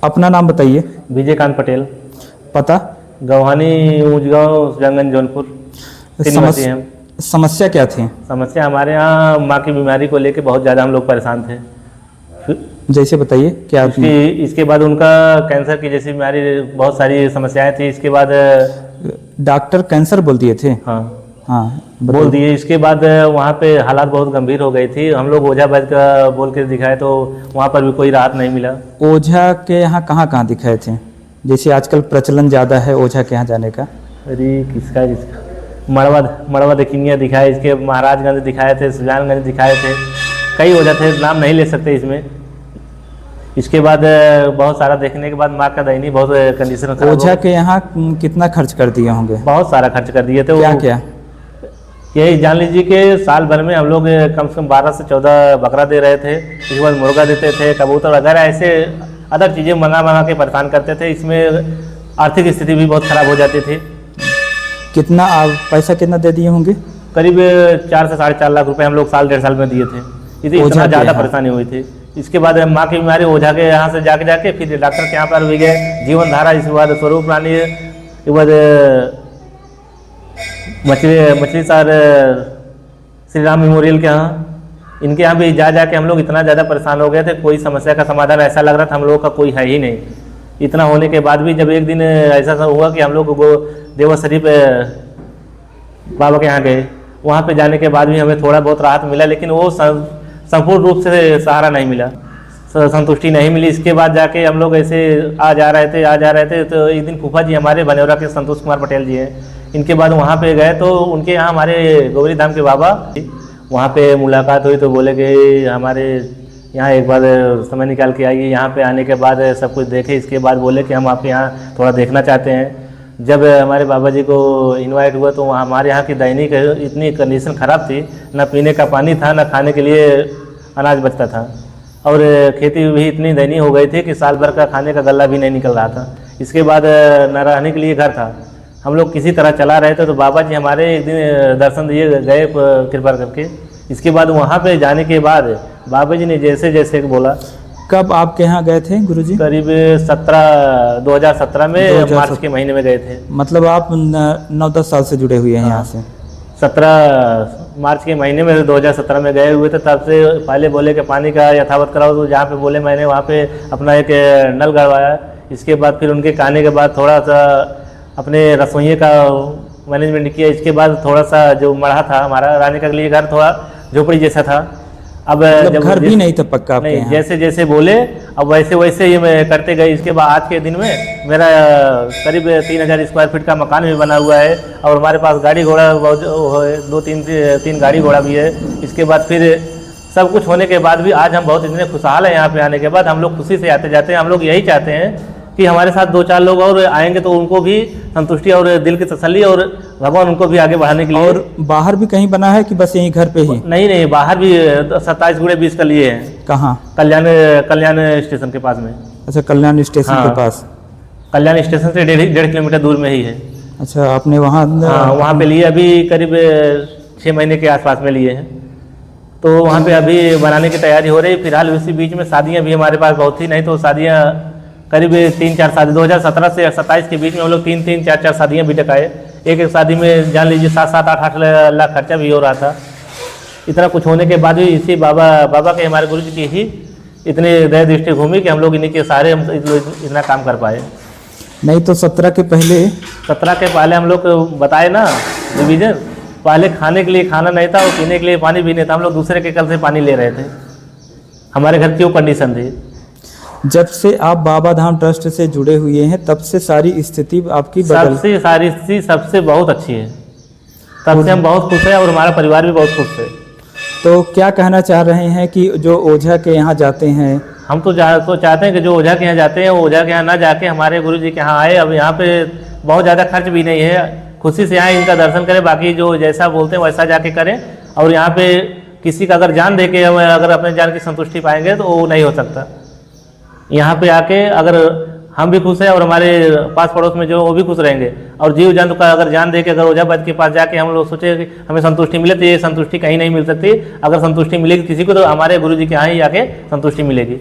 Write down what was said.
अपना नाम बताइए। विजयकांत पटेल, पता? गौहानी ऊंचगांव जंगन जौनपुर। तीन बच्चे हैं हम। समस्या क्या थी? समस्या हमारे यहाँ माँ की बीमारी को लेकर बहुत ज़्यादा हम लोग परेशान थे। जैसे बताइए क्या इसके बाद उनका कैंसर की जैसी बीमारी, बहुत सारी समस्याएं थी। इसके बाद डॉक्टर कैंसर बोल दिए थे? हाँ हाँ बोल दिए। इसके बाद वहाँ पे हालात बहुत गंभीर हो गई थी। हम लोग ओझा वैद्य का बोल के दिखाए तो वहाँ पर भी कोई राहत नहीं मिला। ओझा के यहाँ कहाँ दिखाए थे? जैसे आजकल प्रचलन ज़्यादा है ओझा के यहाँ जाने का। अरे किसका मड़वा दक्षिणिया दिखाए, इसके महाराजगंज दिखाए थे, सुजानगंज दिखाए थे, कई ओझा थे, नाम नहीं ले सकते इसमें। इसके बाद बहुत सारा देखने के बाद माँ का दयनीय बहुत कंडीशन खराब। ओझा के यहाँ कितना खर्च कर दिए होंगे? बहुत सारा खर्च कर दिए थे। क्या क्या? यही जान लीजिए कि साल भर में हम लोग कम से कम 12 से 14 बकरा दे रहे थे। इसके बाद मुर्गा देते थे, कबूतर वगैरह ऐसे अदर चीज़ें मंगा के परेशान करते थे। इसमें आर्थिक स्थिति भी बहुत ख़राब हो जाती थी। कितना पैसा कितना दे दिए होंगे? करीब 4 से 4.5 लाख रुपए हम लोग साल 1.5 साल में दिए थे। इतना ज़्यादा परेशानी हुई थी। इसके बाद माँ की बीमारी ओझा के यहाँ से जाके फिर डॉक्टर के यहाँ पर भी गए, जीवन धारा, इसके बाद स्वरूप रानी, इसके बाद मछली सार श्री राम मेमोरियल के यहाँ, इनके यहाँ भी जाके हम लोग इतना ज़्यादा परेशान हो गए थे। कोई समस्या का समाधान ऐसा लग रहा था हम लोगों का कोई है ही नहीं। इतना होने के बाद भी जब एक दिन ऐसा हुआ कि हम लोग देवा शरीफ बाबा के यहाँ गए, वहाँ पे जाने के बाद भी हमें थोड़ा बहुत राहत मिला, लेकिन वो संपूर्ण रूप से सहारा नहीं मिला, संतुष्टि नहीं मिली। इसके बाद जाके हम लोग ऐसे आ जा रहे थे तो एक दिन फूफा जी हमारे बनेवरा के संतोष कुमार पटेल जी हैं, इनके बाद वहाँ पे गए तो उनके यहाँ हमारे गौरी धाम के बाबा, वहाँ पे मुलाकात हुई तो बोले कि हमारे यहाँ एक बार समय निकाल के आइए। यहाँ पे आने के बाद सब कुछ देखे, इसके बाद बोले कि हम आपके यहाँ थोड़ा देखना चाहते हैं। जब हमारे बाबा जी को इनवाइट हुआ तो हमारे यहाँ की दैनिक इतनी कंडीशन ख़राब थी, ना पीने का पानी था, ना खाने के लिए अनाज बचता था, और खेती भी इतनी दयनीय हो गई थी कि साल भर का खाने का गल्ला भी नहीं निकल रहा था। इसके बाद न रहने के लिए घर था, हम लोग किसी तरह चला रहे थे। तो बाबा जी हमारे एक दिन दर्शन दिए गए कृपा करके। इसके बाद वहाँ पे जाने के बाद बाबा जी ने जैसे जैसे बोला। कब आपके यहाँ गए थे गुरुजी? करीब 2017 में मार्च के महीने में गए थे। मतलब आप 9-10 साल से जुड़े हुए हैं यहाँ से? 17 मार्च के महीने में 2017 में गए हुए थे। तब से पहले बोले कि पानी का यथावत कराओ, तो जहाँ पे बोले मैंने वहाँ पे अपना एक नल गड़वाया। इसके बाद फिर उनके कहने के बाद थोड़ा सा अपने रसोइये का मैनेजमेंट किया। इसके बाद थोड़ा सा जो मढ़ा था हमारा रहने के लिए, घर थोड़ा झोपड़ी जैसा था। अब जब घर भी नहीं था पक्का आपके नहीं, यहाँ? जैसे जैसे बोले अब वैसे वैसे ही मैं करते गए। इसके बाद आज के दिन में मेरा करीब 3000 स्क्वायर फीट का मकान भी बना हुआ है, और हमारे पास गाड़ी घोड़ा बहुत 2-3 गाड़ी घोड़ा भी है। इसके बाद फिर सब कुछ होने के बाद भी आज हम बहुत इतने खुशहाल हैं। यहाँ पे आने के बाद हम लोग खुशी से आते जाते हैं। हम लोग यही चाहते हैं कि हमारे साथ 2-4 लोग और आएंगे तो उनको भी संतुष्टि और दिल की तसल्ली, और भगवान उनको भी आगे बढ़ाने के लिए। और बाहर भी कहीं बना है कि बस यहीं घर पे ही? नहीं, बाहर भी 27 गुणे 20 का लिए हैं। कहाँ? कल्याण स्टेशन के पास में। अच्छा, कल्याण स्टेशन के पास? कल्याण स्टेशन से 1.5 किलोमीटर दूर में ही है। अच्छा, आपने वहाँ पे लिए अभी करीब 6 महीने के आसपास में लिए हैं। तो वहाँ पे अभी बनाने की तैयारी हो रही है। फिलहाल उसी बीच में शादियाँ भी हमारे पास बहुत थी, नहीं तो शादियाँ करीब 3-4 शादी 2017 से 27 के बीच में हम लोग 3-3, 4-4 शादियाँ भी टकाए। एक शादी में जान लीजिए 7-7, 8-8 लाख खर्चा भी हो रहा था। इतना कुछ होने के बाद भी इसी बाबा के, हमारे गुरु जी की ही इतनी दया दृष्टि घूमी कि हम लोग इन्हीं के सहारे हम इतना काम कर पाए। नहीं तो 17 के पहले हम लोग बताए ना डिवीजन, पहले खाने के लिए खाना नहीं था और पीने के लिए पानी भी नहीं था। हम लोग दूसरे के कल से पानी ले रहे थे। हमारे घर की वो कंडीशन थी। जब से आप बाबा धाम ट्रस्ट से जुड़े हुए हैं तब से सारी स्थिति आपकी सारी स्थिति सबसे बहुत अच्छी है। तब से हम बहुत खुश हैं और हमारा परिवार भी बहुत खुश है। तो क्या कहना चाह रहे हैं कि जो ओझा के यहाँ जाते हैं? हम तो चाहते हैं कि जो ओझा के यहाँ जाते हैं वो ओझा के यहाँ ना जाके हमारे गुरु जी के यहाँ आए। अब यहाँ पे बहुत ज़्यादा खर्च भी नहीं है, खुशी से आए, इनका दर्शन करें। बाकी जो जैसा बोलते हैं वैसा जाके करें। और यहाँ पे किसी का अगर जान दे के अगर अपने जान की संतुष्टि पाएंगे तो वो नहीं हो सकता। यहाँ पे आके अगर हम भी खुश हैं और हमारे पास पड़ोस में जो वो भी खुश रहेंगे, और जीव जंतु का अगर जान दे के अगर ओझा वैद्य के पास जाके हम लोग सोचे कि हमें संतुष्टि मिले, तो ये संतुष्टि कहीं नहीं मिल सकती। अगर संतुष्टि मिलेगी किसी को तो हमारे गुरु जी के यहाँ ही आके संतुष्टि मिलेगी।